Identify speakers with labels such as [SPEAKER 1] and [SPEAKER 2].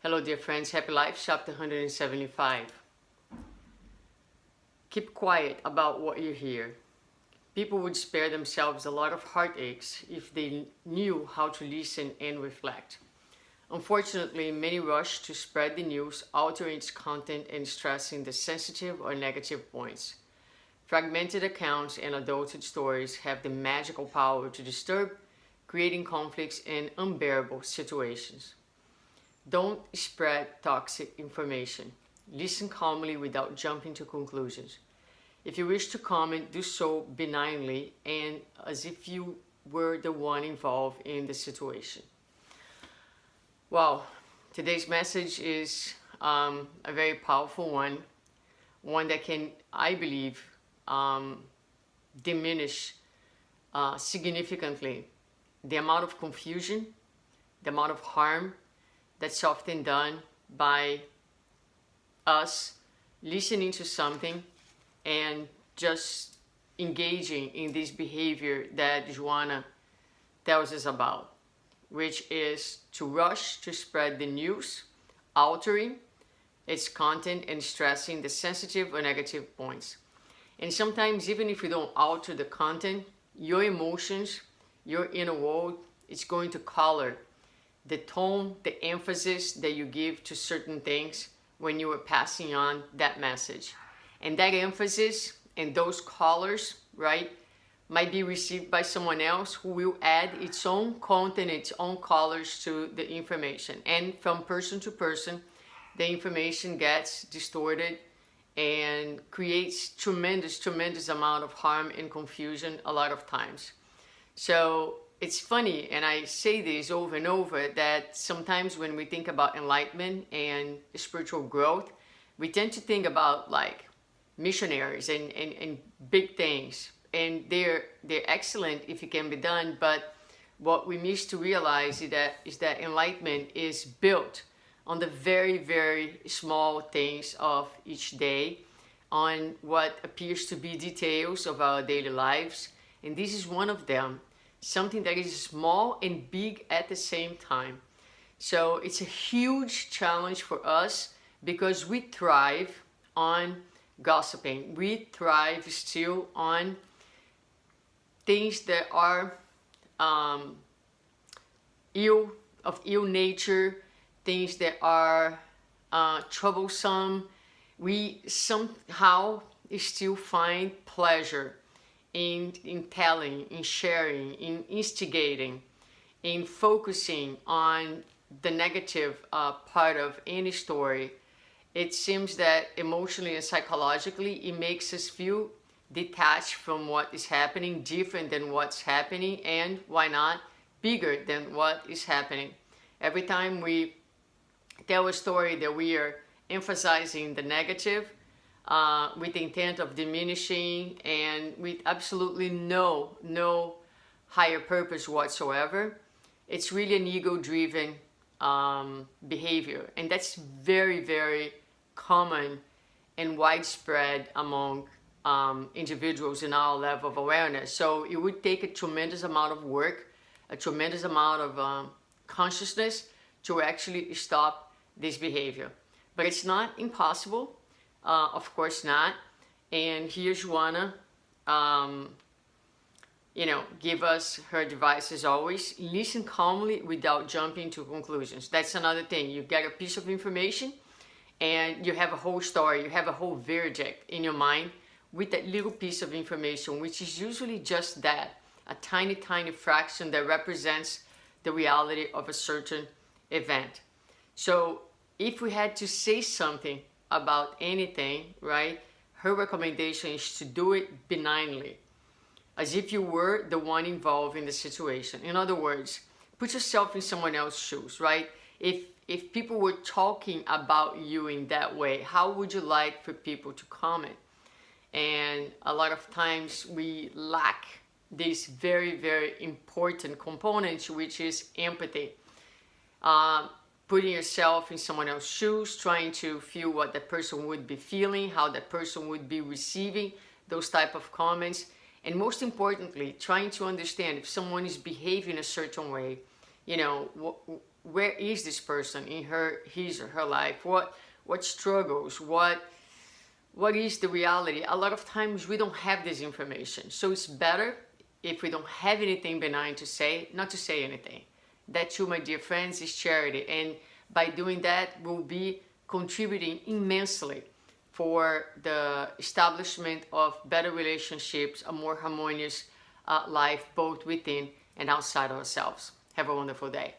[SPEAKER 1] Hello dear friends, Happy Life, chapter 175. Keep quiet about what you hear. People would spare themselves a lot of heartaches if they knew how to listen and reflect. Unfortunately, many rush to spread the news, altering its content and stressing the sensitive or negative points. Fragmented accounts and adulthood stories have the magical power to disturb, creating conflicts and unbearable situations. Don't spread toxic information. Listen calmly without jumping to conclusions. If you wish to comment, do so benignly and as if you were the one involved in the situation. Well, today's message is a very powerful one that can, I believe, diminish significantly the amount of confusion, the amount of harm that's often done by us listening to something and just engaging in this behavior that Joanna tells us about, which is to rush to spread the news, altering its content and stressing the sensitive or negative points. And sometimes even if you don't alter the content, your emotions, your inner world is going to color the tone, the emphasis that you give to certain things when you are passing on that message. And that emphasis and those colors, right, might be received by someone else who will add its own content, its own colors to the information. And from person to person, the information gets distorted and creates tremendous amount of harm and confusion a lot of times. So it's funny, and I say this over and over, that sometimes when we think about enlightenment and spiritual growth, we tend to think about like missionaries and big things. And they're excellent if it can be done, but what we miss to realize is that enlightenment is built on the very small things of each day, on what appears to be details of our daily lives. And this is one of them. Something that is small and big at the same time. So it's a huge challenge for us because we thrive on gossiping. We thrive still on things that are of ill nature, things that are troublesome. We somehow still find pleasure in telling, in sharing, in instigating, in focusing on the negative part of any story. It seems that emotionally and psychologically it makes us feel detached from what is happening, different than what's happening, and why not, bigger than what is happening. Every time we tell a story that we are emphasizing the negative, with the intent of diminishing and with absolutely no higher purpose whatsoever. It's really an ego-driven behavior, and that's very common and widespread among individuals in our level of awareness. So it would take a tremendous amount of work, a tremendous amount of consciousness to actually stop this behavior. But it's not impossible. Of course not. And here's Joanna, give us her advice as always. Listen calmly without jumping to conclusions. That's another thing. You get a piece of information and you have a whole story, you have a whole verdict in your mind with that little piece of information, which is usually just that, a tiny fraction that represents the reality of a certain event. So if we had to say something about anything, right, her recommendation is to do it benignly, as if you were the one involved in the situation. In other words, put yourself in someone else's shoes, right? If people were talking about you in that way, how would you like for people to comment? And a lot of times we lack this very important component, which is empathy. Putting yourself in someone else's shoes, trying to feel what that person would be feeling, how that person would be receiving those type of comments, and most importantly, trying to understand if someone is behaving a certain way, where is this person in his or her life, what struggles, what is the reality. A lot of times we don't have this information, so it's better if we don't have anything benign to say, not to say anything. That too, my dear friends, is charity, and by doing that we'll be contributing immensely for the establishment of better relationships, a more harmonious life both within and outside ourselves. Have a wonderful day.